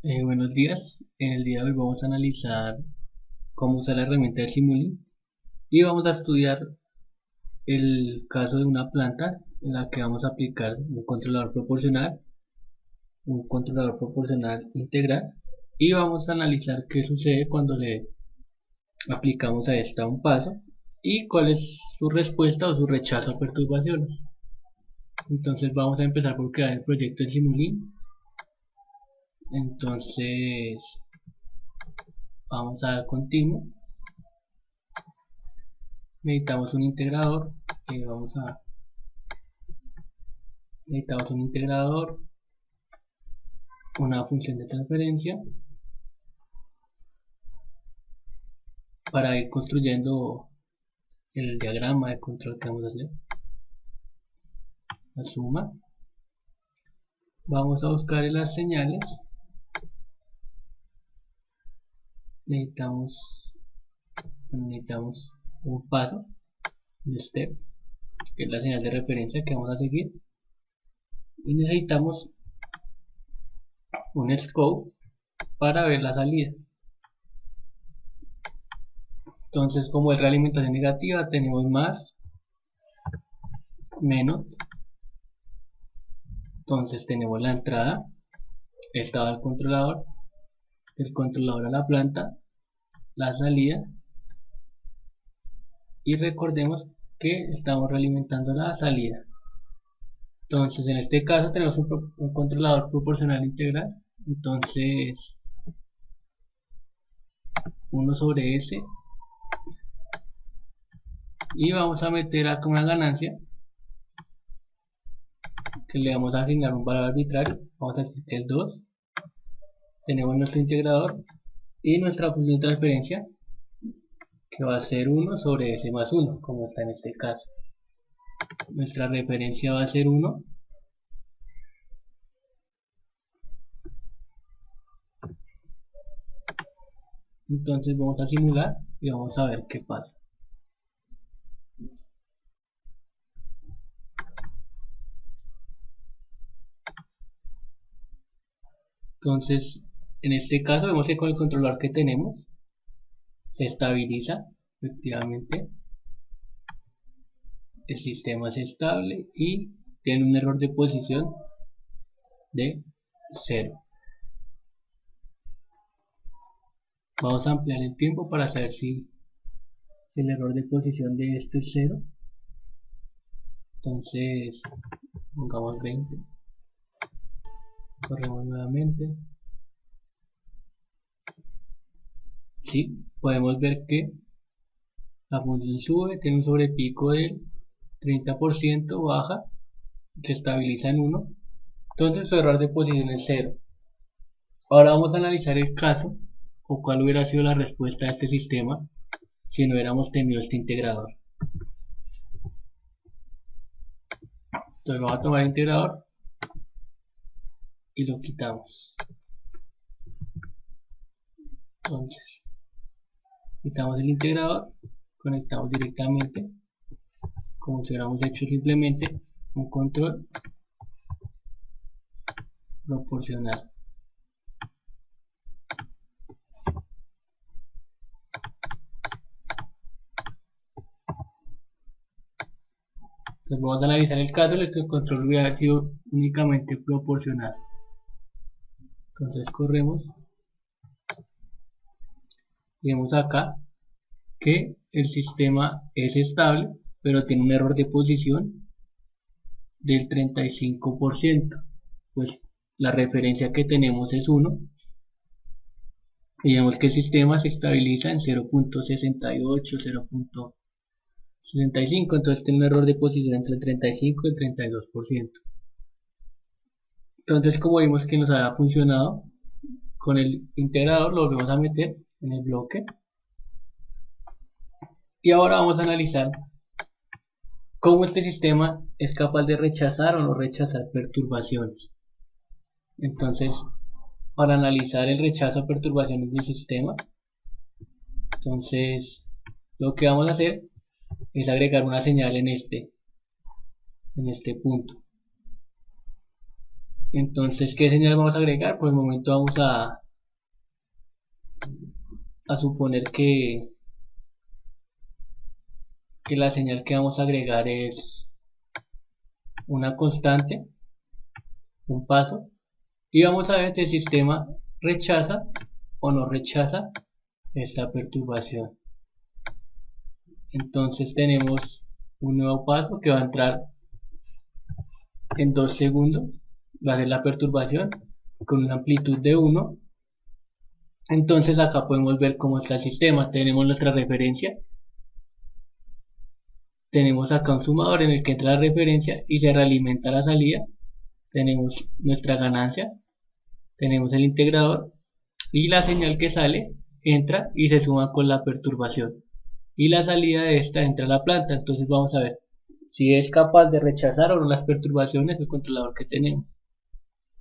Buenos días. En el día de hoy vamos a analizar cómo usar la herramienta de Simulink y vamos a estudiar el caso de una planta en la que vamos a aplicar un controlador proporcional integral y vamos a analizar qué sucede cuando le aplicamos a esta un paso y cuál es su respuesta o su rechazo a perturbaciones. Entonces vamos a empezar por crear el proyecto de Simulink. Entonces vamos a dar continuo. Necesitamos un integrador. Necesitamos un integrador, una función de transferencia para ir construyendo el diagrama de control que vamos a hacer. La suma. Vamos a buscar en las señales. Necesitamos un paso, un step, que es la señal de referencia que vamos a seguir. Y necesitamos un scope para ver la salida. Entonces, como es realimentación negativa, tenemos más, menos. Entonces tenemos la entrada, estado del controlador a la planta, la salida, y recordemos que estamos realimentando la salida. Entonces en este caso tenemos un controlador proporcional integral, entonces 1 sobre S, y vamos a meter acá una ganancia que le vamos a asignar un valor arbitrario. Vamos a decir que es 2. Tenemos nuestro integrador y nuestra función de transferencia, que va a ser 1 sobre S más 1, como está en este caso. Nuestra referencia va a ser 1. Entonces vamos a simular y vamos a ver qué pasa. Entonces, en este caso vemos que con el controlador que tenemos se estabiliza, efectivamente. El sistema es estable y tiene un error de posición de 0. Vamos a ampliar el tiempo para saber si el error de posición de este es 0. Entonces, pongamos 20. Corremos nuevamente. Sí, podemos ver que la función sube, tiene un sobrepico del 30%, baja, se estabiliza en 1. Entonces su error de posición es 0. Ahora vamos a analizar el caso o cuál hubiera sido la respuesta a este sistema si no hubiéramos tenido este integrador. Entonces vamos a tomar el integrador y lo quitamos. Entonces quitamos el integrador, conectamos directamente como si hubiéramos hecho simplemente un control proporcional. Entonces vamos a analizar el caso en el que el control hubiera sido únicamente proporcional. Entonces corremos y vemos acá que el sistema es estable, pero tiene un error de posición del 35%. Pues la referencia que tenemos es 1. Y vemos que el sistema se estabiliza en 0.68, 0.65, entonces tiene un error de posición entre el 35 y el 32%. Entonces, como vimos que nos había funcionado, con el integrador lo volvemos a meter en el bloque. Y ahora vamos a analizar cómo este sistema es capaz de rechazar o no rechazar perturbaciones. Entonces, para analizar el rechazo a perturbaciones del sistema, entonces lo que vamos a hacer es agregar una señal en este punto. Entonces, ¿qué señal vamos a agregar? Por el momento vamos a suponer que la señal que vamos a agregar es una constante, un paso, y vamos a ver si el sistema rechaza o no rechaza esta perturbación. Entonces tenemos un nuevo paso que va a entrar en 2 segundos, va a ser la perturbación con una amplitud de 1. Entonces acá podemos ver cómo está el sistema. Tenemos nuestra referencia, tenemos acá un sumador en el que entra la referencia y se realimenta la salida, tenemos nuestra ganancia, tenemos el integrador y la señal que sale entra y se suma con la perturbación, y la salida de esta entra a la planta. Entonces vamos a ver si es capaz de rechazar o no las perturbaciones el controlador que tenemos.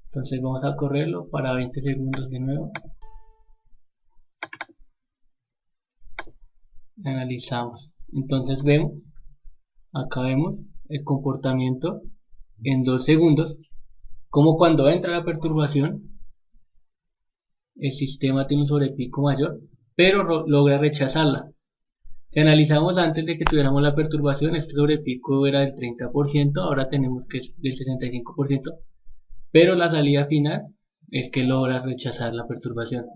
Entonces vamos a correrlo para 20 segundos de nuevo. Analizamos. Entonces acá vemos el comportamiento en 2 segundos, como cuando entra la perturbación el sistema tiene un sobrepico mayor, pero logra rechazarla. Si analizamos antes de que tuviéramos la perturbación, este sobrepico era del 30%, ahora tenemos que es del 65%, pero la salida final es que logra rechazar la perturbación.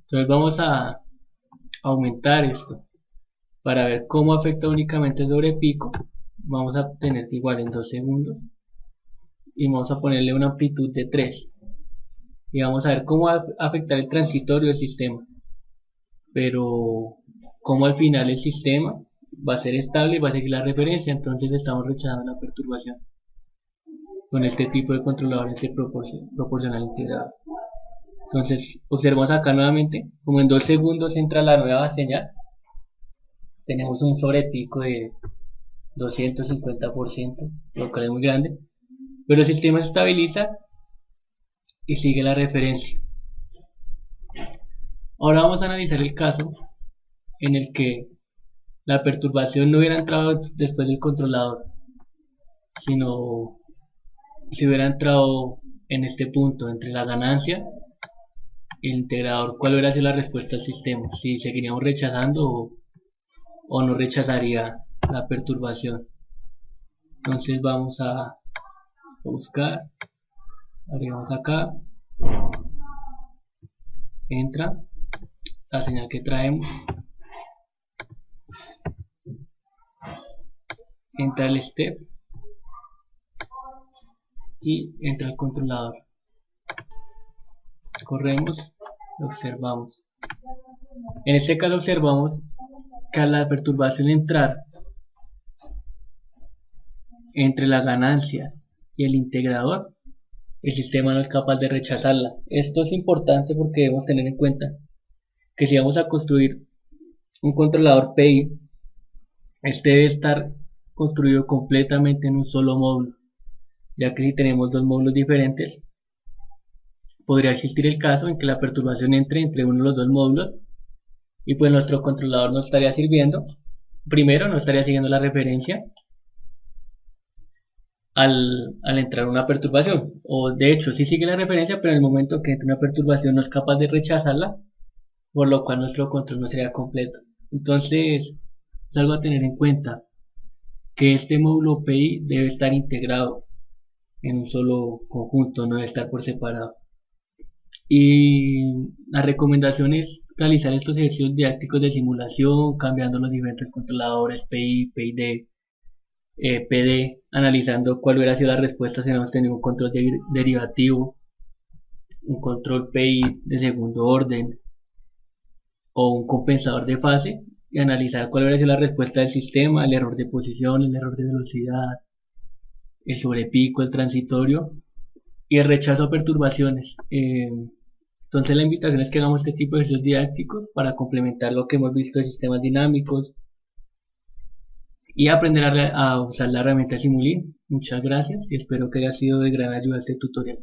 Entonces vamos a aumentar esto para ver cómo afecta únicamente el sobrepico. Vamos a tener que igual en 2 segundos y vamos a ponerle una amplitud de 3 y vamos a ver cómo va a afectar el transitorio del sistema, pero como al final el sistema va a ser estable y va a seguir la referencia. Entonces estamos rechazando la perturbación con este tipo de controladores de proporcional integrado. Entonces observamos acá nuevamente como en 2 segundos entra la nueva señal, tenemos un sobrepico de 250%, lo cual es muy grande, pero el sistema se estabiliza y sigue la referencia. Ahora vamos a analizar el caso en el que la perturbación no hubiera entrado después del controlador, sino si hubiera entrado en este punto entre la ganancia y el integrador. ¿Cuál hubiera sido la respuesta al sistema? Si seguiríamos rechazando o no rechazaría la perturbación. Entonces vamos a buscar, agregamos acá, entra la señal que traemos, entra el step y entra el controlador. Corremos, observamos. En este caso observamos que a la perturbación entrar entre la ganancia y el integrador, el sistema no es capaz de rechazarla. Esto es importante porque debemos tener en cuenta que si vamos a construir un controlador PI, este debe estar construido completamente en un solo módulo, ya que si tenemos dos módulos diferentes, podría existir el caso en que la perturbación entre uno de los dos módulos y pues nuestro controlador no estaría sirviendo. Primero, no estaría siguiendo la referencia al entrar una perturbación, o de hecho sí sigue la referencia, pero en el momento que entra una perturbación no es capaz de rechazarla, por lo cual nuestro control no sería completo. Entonces es algo a tener en cuenta, que este módulo PI debe estar integrado en un solo conjunto, no debe estar por separado. Y la recomendación es realizar estos ejercicios didácticos de simulación, cambiando los diferentes controladores PI, PID, PD, analizando cuál hubiera sido la respuesta si hubiéramos tenido un control derivativo, un control PI de segundo orden o un compensador de fase, y analizar cuál hubiera sido la respuesta del sistema, el error de posición, el error de velocidad, el sobrepico, el transitorio y el rechazo a perturbaciones. Entonces la invitación es que hagamos este tipo de ejercicios didácticos para complementar lo que hemos visto de sistemas dinámicos y aprender a usar la herramienta Simulink. Muchas gracias y espero que haya sido de gran ayuda este tutorial.